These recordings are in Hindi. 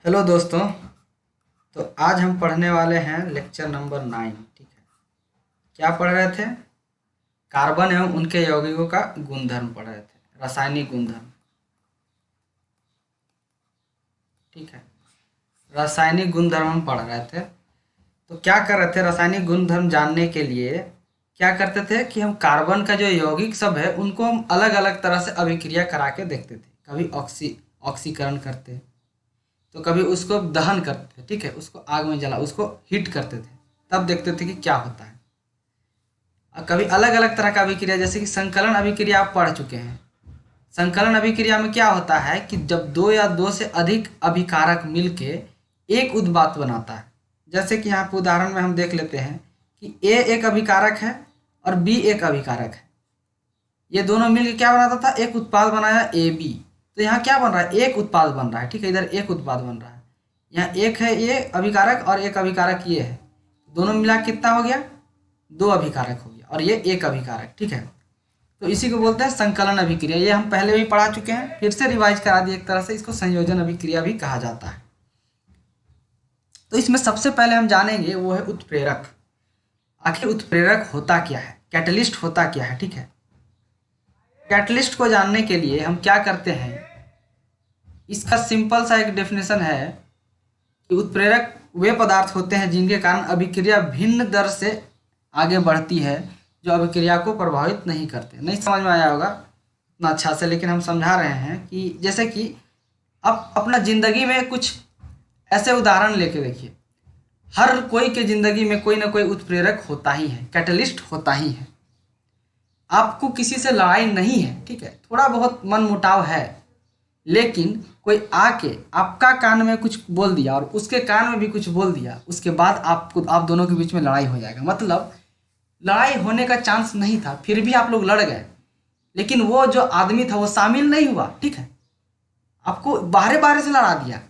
हेलो दोस्तों। तो आज हम पढ़ने वाले हैं लेक्चर नंबर 9। ठीक है, क्या पढ़ रहे थे? कार्बन एवं उनके यौगिकों का गुणधर्म पढ़ रहे थे, रासायनिक गुणधर्म। ठीक है, रासायनिक गुणधर्म हम पढ़ रहे थे। तो क्या कर रहे थे, रासायनिक गुणधर्म जानने के लिए क्या करते थे कि हम कार्बन का जो यौगिक सब है उनको हम अलग अलग तरह से अभिक्रिया करा के देखते थे। कभी ऑक्सीकरण करते, तो कभी उसको दहन करते थे। ठीक है, उसको आग में जला, उसको हीट करते थे, तब देखते थे कि क्या होता है। और कभी अलग अलग तरह का अभिक्रिया, जैसे कि संकलन अभिक्रिया आप पढ़ चुके हैं। संकलन अभिक्रिया में क्या होता है कि जब दो या दो से अधिक अभिकारक मिलके एक उत्पाद बनाता है। जैसे कि यहाँ पे उदाहरण में हम देख लेते हैं कि ए एक अभिकारक है और बी एक अभिकारक है। ये दोनों मिलके क्या बनाता था, एक उत्पाद बनाया ए बी। तो यहाँ क्या बन रहा है, एक उत्पाद बन रहा है। ठीक है, इधर एक उत्पाद बन रहा है, यहाँ एक है ये अभिकारक और एक अभिकारक ये है। दोनों मिला के कितना हो गया, दो अभिकारक हो गया और ये एक अभिकारक। ठीक है, तो इसी को बोलते हैं संकलन अभिक्रिया। ये हम पहले भी पढ़ा चुके हैं, फिर से रिवाइज करा दिए एक तरह से। इसको संयोजन अभिक्रिया भी कहा जाता है। तो इसमें सबसे पहले हम जानेंगे वो है उत्प्रेरक। आखिर उत्प्रेरक होता क्या है, कैटलिस्ट होता क्या है। ठीक है, कैटलिस्ट को जानने के लिए हम क्या करते हैं, इसका सिंपल सा एक डेफिनेशन है कि उत्प्रेरक वे पदार्थ होते हैं जिनके कारण अभिक्रिया भिन्न दर से आगे बढ़ती है, जो अभिक्रिया को प्रभावित नहीं करते। नहीं समझ में आया होगा उतना अच्छा से, लेकिन हम समझा रहे हैं कि जैसे कि आप अपना ज़िंदगी में कुछ ऐसे उदाहरण लेके देखिए। हर कोई के ज़िंदगी में कोई ना कोई उत्प्रेरक होता ही है, कैटलिस्ट होता ही है। आपको किसी से लड़ाई नहीं है, ठीक है, थोड़ा बहुत मन मुटाव है, लेकिन कोई आके आपका कान में कुछ बोल दिया और उसके कान में भी कुछ बोल दिया, उसके बाद आप दोनों के बीच में लड़ाई हो जाएगा। मतलब लड़ाई होने का चांस नहीं था, फिर भी आप लोग लड़ गए, लेकिन वो जो आदमी था वो शामिल नहीं हुआ। ठीक है, आपको बाहरे बाहरे से लड़ा दिया।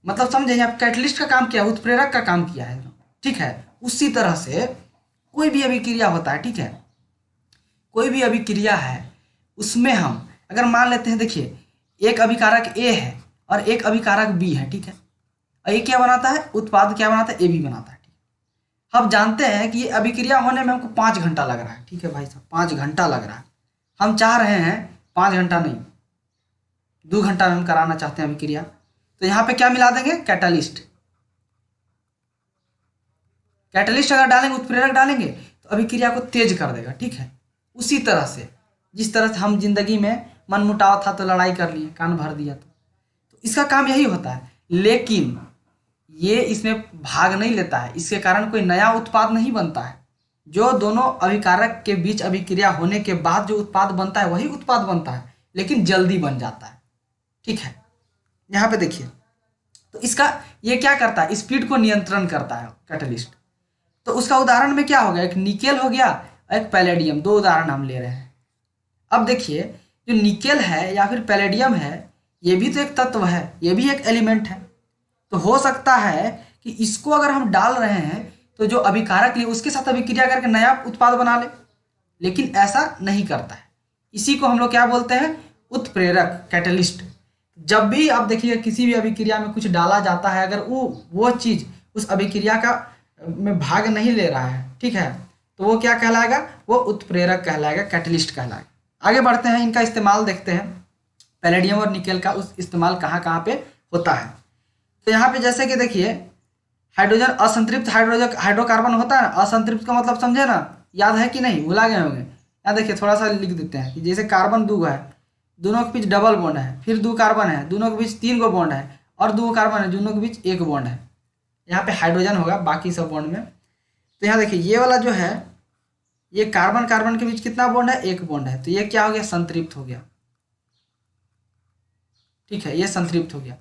मतलब समझे, आप कैटलिस्ट का काम किया, उत्प्रेरक का काम किया है। ठीक है, उसी तरह से कोई भी अभिक्रिया होता है। ठीक है, कोई भी अभिक्रिया है, उसमें हम अगर मान लेते हैं, देखिए एक अभिकारक ए है और एक अभिकारक बी है। ठीक है, और ये क्या बनाता है, उत्पाद क्या बनाता है, ए बी बनाता है। ठीक है, हम जानते हैं कि ये अभिक्रिया होने में हमको 5 घंटा लग रहा है। ठीक है भाई साहब, 5 घंटा लग रहा है। हम चाह रहे हैं 5 घंटा नहीं, 2 घंटा में हम कराना चाहते हैं अभिक्रिया। तो यहाँ पे क्या मिला देंगे, कैटलिस्ट। कैटलिस्ट अगर डालेंगे, उत्प्रेरक डालेंगे, तो अभिक्रिया को तेज कर देगा। ठीक है, उसी तरह से जिस तरह से हम जिंदगी में मनमुटाव था तो लड़ाई कर लिए, कान भर दिया, तो इसका काम यही होता है। लेकिन ये इसमें भाग नहीं लेता है, इसके कारण कोई नया उत्पाद नहीं बनता है। जो दोनों अभिकारक के बीच अभिक्रिया होने के बाद जो उत्पाद बनता है वही उत्पाद बनता है, लेकिन जल्दी बन जाता है। ठीक है, यहाँ पे देखिए, तो इसका ये क्या करता है, स्पीड को नियंत्रण करता है कैटलिस्ट। तो उसका उदाहरण में क्या हो गया, एक निकेल हो गया, एक पैलेडियम। दो उदाहरण हम ले रहे हैं। अब देखिए, जो निकेल है या फिर पैलेडियम है, ये भी तो एक तत्व है, ये भी एक एलिमेंट है। तो हो सकता है कि इसको अगर हम डाल रहे हैं तो जो अभिकारक लिए उसके साथ अभिक्रिया करके नया उत्पाद बना ले, लेकिन ऐसा नहीं करता है। इसी को हम लोग क्या बोलते हैं, उत्प्रेरक, कैटलिस्ट। जब भी आप देखिए किसी भी अभिक्रिया में कुछ डाला जाता है, अगर वो चीज़ उस अभिक्रिया का में भाग नहीं ले रहा है, ठीक है, तो वो क्या कहलाएगा, वो उत्प्रेरक कहलाएगा, कैटलिस्ट कहलाएगा। आगे बढ़ते हैं, इनका इस्तेमाल देखते हैं। पैलेडियम और निकेल का उस इस्तेमाल कहाँ कहाँ पे होता है। तो यहाँ पे जैसे कि देखिए, हाइड्रोजन असंतृप्त हाइड्रोकार्बन होता है। असंतृप्त का मतलब समझे ना, याद है कि नहीं, भुला गए होंगे। यहाँ देखिए थोड़ा सा लिख देते हैं कि जैसे कार्बन दो है, दोनों के बीच डबल बॉन्ड है, फिर दो कार्बन है, दोनों के बीच 3 गो बॉन्ड है, और 2 कार्बन है, दोनों के बीच 1 बॉन्ड है। यहाँ पे हाइड्रोजन होगा बाकी सब बॉन्ड में। तो यहाँ देखिए ये वाला जो है, ये कार्बन कार्बन के बीच कितना बॉन्ड है, 1 बॉन्ड है, तो ये क्या हो गया, संतृप्त हो गया। ठीक है, ये संतृप्त हो गया।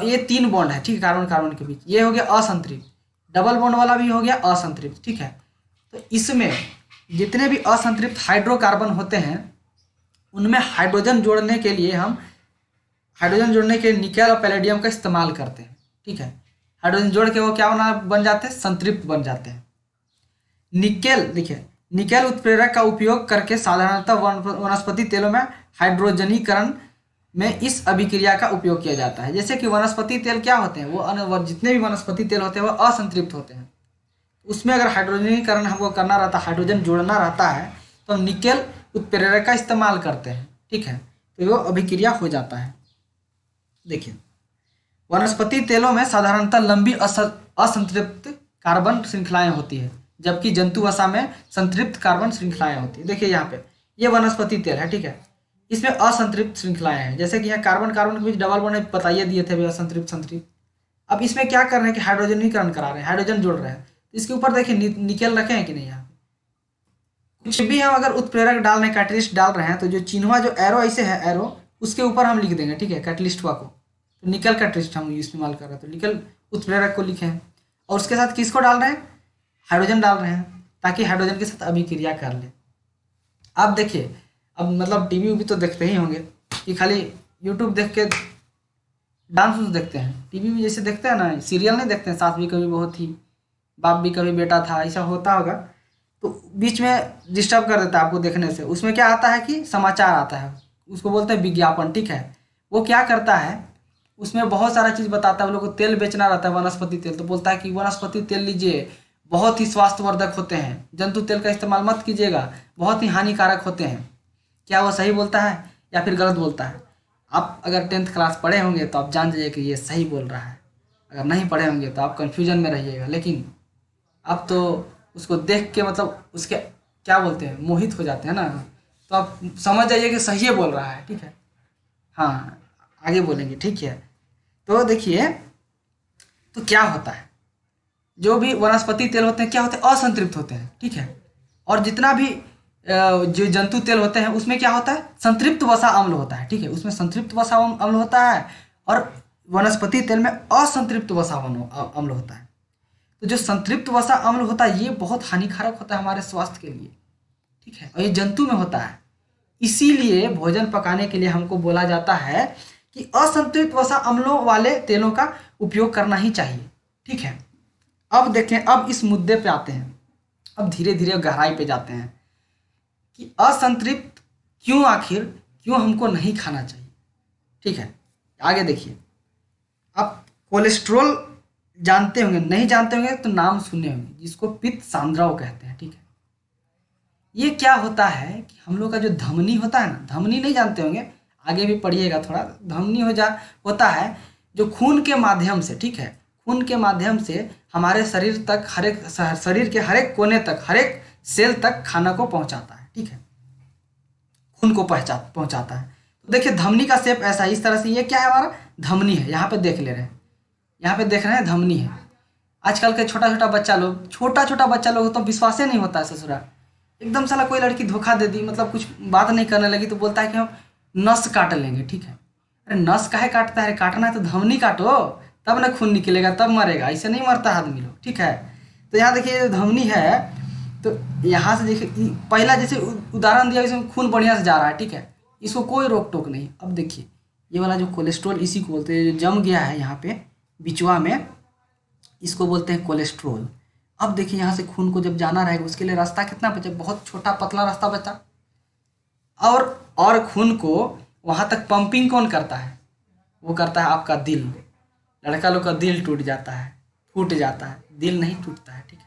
ये 3 बॉन्ड है, ठीक है, कार्बन कार्बन के बीच, ये हो गया असंतृप्त। डबल बॉन्ड वाला भी हो गया असंतृप्त। ठीक है, तो इसमें जितने भी असंतृप्त हाइड्रोकार्बन होते हैं उनमें हाइड्रोजन जोड़ने के लिए हम हाइड्रोजन जोड़ने के निकेल और पैलेडियम का इस्तेमाल करते हैं। ठीक है, हाइड्रोजन जोड़ के वो क्या बन जाते हैं, संतृप्त बन जाते हैं। निकेल, देखिए निकेल उत्प्रेरक का उपयोग करके साधारणतः वनस्पति तेलों में हाइड्रोजनीकरण में इस अभिक्रिया का उपयोग किया जाता है। जैसे कि वनस्पति तेल क्या होते हैं, वो जितने भी वनस्पति तेल होते हैं वो असंतृप्त होते हैं। उसमें अगर हाइड्रोजनीकरण हमको करना रहता है, हाइड्रोजन जोड़ना रहता है, तो हम निकेल उत्प्रेरक का इस्तेमाल करते हैं। ठीक है, तो वो अभिक्रिया हो जाता है। देखिए, वनस्पति तेलों में साधारणतः लंबी असंतृप्त कार्बन श्रृंखलाएं होती है, जबकि जंतु वसा में संतृप्त कार्बन श्रृंखलाएं होती है। देखिए यहाँ पे ये वनस्पति तेल है, ठीक है, इसमें असंतृप्त श्रृंखलाएं हैं। जैसे कि यहाँ कार्बन कार्बन के बीच डबल बॉन्ड बताइए दिए थे, असंतृप्त संतृप्त। अब इसमें क्या कर रहे हैं कि हाइड्रोजनीकरण करा रहे हैं, हाइड्रोजन जोड़ रहे हैं। तो इसके ऊपर देखिए निकेल रखे हैं कि नहीं। यहाँ कुछ भी हम अगर उत्प्रेरक डाल रहे हैं, कैटलिस्ट डाल रहे हैं, तो जो चिन्हवा जो एरो ऐसे है, एरो उसके ऊपर हम लिख देंगे। ठीक है, कैटलिस्ट को, तो निकल कैटलिस्ट हम इस्तेमाल कर रहे हैं, तो निकल उत्प्रेरक को लिखे हैं। और उसके साथ किसको डाल रहे हैं, हाइड्रोजन डाल रहे हैं, ताकि हाइड्रोजन के साथ अभिक्रिया कर ले। आप देखिए, अब मतलब टीवी भी तो देखते ही होंगे कि खाली यूट्यूब देख के डांस देखते हैं। टीवी में जैसे देखते हैं ना, सीरियल नहीं देखते हैं, सास भी कभी बहू थी, बाप भी कभी बेटा था, ऐसा होता होगा, तो बीच में डिस्टर्ब कर देता है आपको देखने से। उसमें क्या आता है कि समाचार आता है, उसको बोलते हैं विज्ञापन। ठीक है, वो क्या करता है, उसमें बहुत सारा चीज़ बताता है। वो लोग को तेल बेचना रहता है, वनस्पति तेल, तो बोलता है कि वनस्पति तेल लीजिए, बहुत ही स्वास्थ्यवर्धक होते हैं, जंतु तेल का इस्तेमाल मत कीजिएगा, बहुत ही हानिकारक होते हैं। क्या वो सही बोलता है या फिर गलत बोलता है? आप अगर 10th क्लास पढ़े होंगे तो आप जान जाइए कि ये सही बोल रहा है। अगर नहीं पढ़े होंगे तो आप कन्फ्यूजन में रहिएगा। लेकिन आप तो उसको देख के मतलब उसके क्या बोलते हैं, मोहित हो जाते हैं ना, तो आप समझ जाइए कि सही बोल रहा है। ठीक है, हाँ आगे बोलेंगे। ठीक है, तो देखिए, तो क्या होता है, जो भी वनस्पति तेल होते हैं क्या होते हैं, असंतृप्त होते हैं। ठीक है, और जितना भी जो जंतु तेल होते हैं उसमें क्या होता है, संतृप्त वसा अम्ल होता है। ठीक है, उसमें संतृप्त वसा अम्ल होता है, और वनस्पति तेल में असंतृप्त वसा अम्ल होता है। तो जो संतृप्त वसा अम्ल होता है ये बहुत हानिकारक होता है हमारे स्वास्थ्य के लिए। ठीक है, और ये जंतु में होता है। इसीलिए भोजन पकाने के लिए हमको बोला जाता है कि असंतृप्त वसा अम्लों वाले तेलों का उपयोग करना ही चाहिए। ठीक है, अब देखें, अब इस मुद्दे पे आते हैं, अब धीरे धीरे गहराई पे जाते हैं कि असंतृप्त क्यों हमको नहीं खाना चाहिए। ठीक है, आगे देखिए, आप कोलेस्ट्रोल जानते होंगे, नहीं जानते होंगे तो नाम सुने होंगे, जिसको पित्त सांद्रव कहते हैं। ठीक है, ये क्या होता है कि हम लोग का जो धमनी होता है ना, धमनी नहीं जानते होंगे, आगे भी पढ़िएगा थोड़ा। धमनी होता है जो खून के माध्यम से, ठीक है, खून के माध्यम से हमारे शरीर तक, शरीर के हर एक कोने तक, हर एक सेल तक खाना को पहुंचाता है। ठीक है, खून को पहुंचाता है। तो देखिए धमनी का शेप ऐसा है, इस तरह से। ये क्या है, हमारा धमनी है। यहाँ पे देख ले रहे हैं, यहाँ पे देख रहे हैं धमनी है। आजकल के छोटा छोटा बच्चा लोग तो विश्वास ही नहीं होता है ससुरा। एकदम साला कोई लड़की धोखा दे दी, मतलब कुछ बात नहीं करने लगी तो बोलता है कि हम नस काट लेंगे। ठीक है, अरे नस काहे काटता है, काटना है तो धमनी काटो, तब ना खून निकलेगा, तब मरेगा। ऐसे नहीं मरता आदमी लोग। ठीक है, तो यहाँ देखिए धमनी है, तो यहाँ से देखिए पहला जैसे उदाहरण दिया, इसमें खून बढ़िया से जा रहा है। ठीक है, इसको कोई रोक टोक नहीं। अब देखिए ये वाला जो कोलेस्ट्रॉल, इसी को बोलते हैं, जो जम गया है यहाँ पे बिचवा में, इसको बोलते हैं कोलेस्ट्रॉल। अब देखिए यहाँ से खून को जब जाना रहेगा, उसके लिए रास्ता कितना बचा, बहुत छोटा पतला रास्ता बचा। और खून को वहाँ तक पंपिंग कौन करता है, वो करता है आपका दिल। लड़का लोग का दिल टूट जाता है, फूट जाता है, दिल नहीं टूटता है। ठीक है,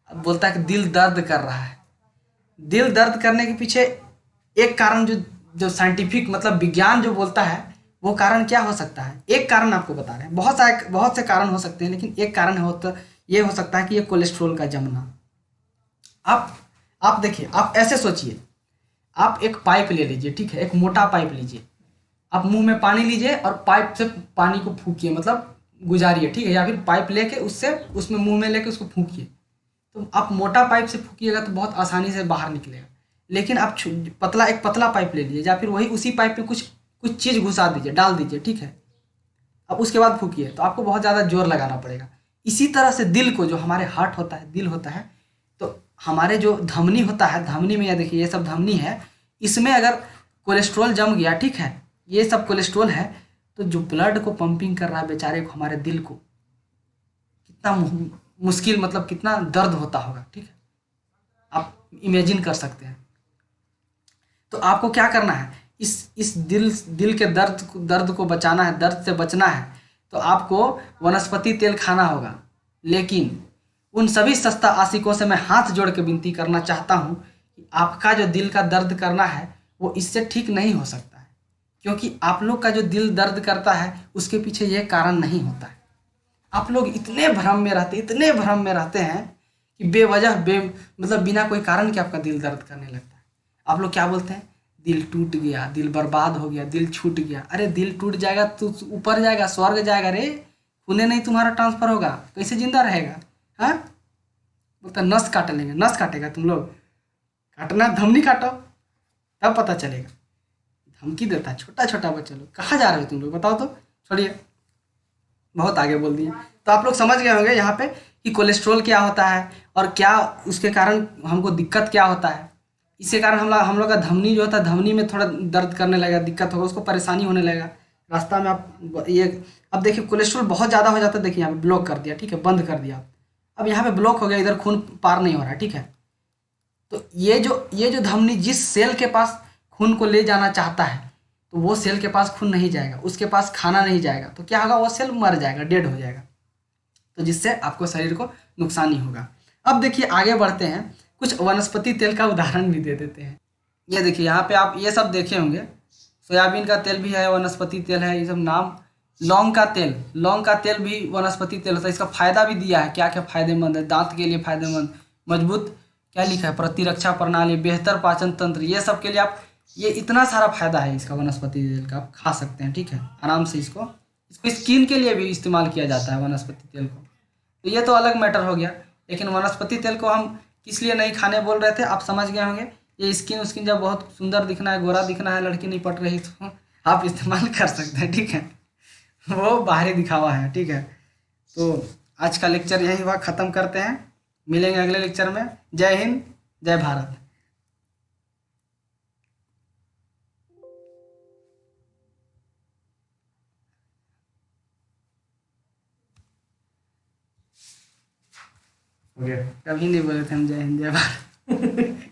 अब बोलता है कि दिल दर्द कर रहा है। दिल दर्द करने के पीछे एक कारण जो साइंटिफिक मतलब विज्ञान जो बोलता है, वो कारण क्या हो सकता है। एक कारण आपको बता रहे हैं, बहुत से कारण हो सकते हैं, लेकिन एक कारण ये हो सकता है कि ये कोलेस्ट्रॉल का जमना। आप देखिए, आप ऐसे सोचिए, आप एक पाइप ले लीजिए। ठीक है, एक मोटा पाइप लीजिए, आप मुंह में पानी लीजिए और पाइप से पानी को फूकिए, मतलब गुजारिए। ठीक है, या फिर पाइप लेके उसमें मुंह में लेके उसको फूकिए। तो आप मोटा पाइप से फूकिएगा तो बहुत आसानी से बाहर निकलेगा। लेकिन आप एक पतला पाइप ले लीजिए, या फिर वही उसी पाइप में कुछ चीज़ घुसा दीजिए, डाल दीजिए। ठीक है, अब उसके बाद फूकिए, तो आपको बहुत ज़्यादा जोर लगाना पड़ेगा। इसी तरह से दिल को, जो हमारे हार्ट होता है, दिल होता है, तो हमारे जो धमनी होता है, धमनी में, या देखिए ये सब धमनी है, इसमें अगर कोलेस्ट्रॉल जम गया, ठीक है, ये सब कोलेस्ट्रॉल है, तो जो ब्लड को पंपिंग कर रहा है बेचारे को, हमारे दिल को, कितना मुश्किल, मतलब कितना दर्द होता होगा। ठीक है, आप इमेजिन कर सकते हैं। तो आपको क्या करना है, इस दिल के दर्द को बचाना है, दर्द से बचना है, तो आपको वनस्पति तेल खाना होगा। लेकिन उन सभी सस्ता आशिकों से मैं हाथ जोड़ के विनती करना चाहता हूँ कि आपका जो दिल का दर्द करना है वो इससे ठीक नहीं हो सकता है, क्योंकि आप लोग का जो दिल दर्द करता है उसके पीछे ये कारण नहीं होता है। आप लोग इतने भ्रम में रहते हैं कि बेवजह मतलब बिना कोई कारण के आपका दिल दर्द करने लगता है। आप लोग क्या बोलते हैं, दिल टूट गया, दिल बर्बाद हो गया, दिल छूट गया। अरे दिल टूट जाएगा तो ऊपर जाएगा, स्वर्ग जाएगा रे, खूने नहीं तुम्हारा ट्रांसफर होगा, कैसे जिंदा रहेगा? हाँ, बोलता नस काट लेंगे। नस काटेगा तुम लोग? काटना धमनी काटो, तब पता चलेगा। धमकी देता है छोटा छोटा बच्चा लोग। कहाँ जा रहे हो तुम लोग, बताओ तो। छोड़िए, बहुत आगे बोल दिए। तो आप लोग समझ गए होंगे यहाँ पे कि कोलेस्ट्रॉल क्या होता है और क्या उसके कारण हमको दिक्कत क्या होता है। इसके कारण हम लोग का धमनी जो होता है, धमनी में थोड़ा दर्द करने लगेगा, दिक्कत होगा, उसको परेशानी होने लगेगा रास्ता में। आप ये अब देखिए कोलेस्ट्रॉल बहुत ज़्यादा हो जाता है, देखिए यहाँ पे ब्लॉक कर दिया, ठीक है, बंद कर दिया। अब यहाँ पे ब्लॉक हो गया, इधर खून पार नहीं हो रहा है, ठीक है। तो ये जो धमनी जिस सेल के पास खून को ले जाना चाहता है, तो वो सेल के पास खून नहीं जाएगा, उसके पास खाना नहीं जाएगा, तो क्या होगा, वो सेल मर जाएगा, डेड हो जाएगा। तो जिससे आपको शरीर को नुकसान ही होगा। अब देखिए आगे बढ़ते हैं, कुछ वनस्पति तेल का उदाहरण भी दे देते हैं। ये देखिए यहाँ पे आप ये सब देखे होंगे, सोयाबीन का तेल भी है, वनस्पति तेल है, ये सब नाम। लौंग का तेल भी वनस्पति तेल होता है। इसका फायदा भी दिया है, क्या क्या फायदेमंद है, दांत के लिए फायदेमंद, मजबूत क्या लिखा है, प्रतिरक्षा प्रणाली, बेहतर पाचन तंत्र, ये सब के लिए आप, ये इतना सारा फायदा है इसका वनस्पति तेल का, आप खा सकते हैं, ठीक है, आराम से। इसको स्किन के लिए भी इस्तेमाल किया जाता है वनस्पति तेल को। तो ये तो अलग मैटर हो गया, लेकिन वनस्पति तेल को हम किस लिए नहीं खाने बोल रहे थे, आप समझ गए होंगे। ये स्किन जब बहुत सुंदर दिखना है, गोरा दिखना है, लड़की नहीं पट रही, तो आप इस्तेमाल कर सकते हैं, ठीक है। वो बाहरी दिखावा है, ठीक है। तो आज का लेक्चर यही हुआ, ख़त्म करते हैं, मिलेंगे अगले लेक्चर में। जय हिंद, जय भारत। हो गया, कभी नहीं बोले थे हम जय हिंद जय भारत।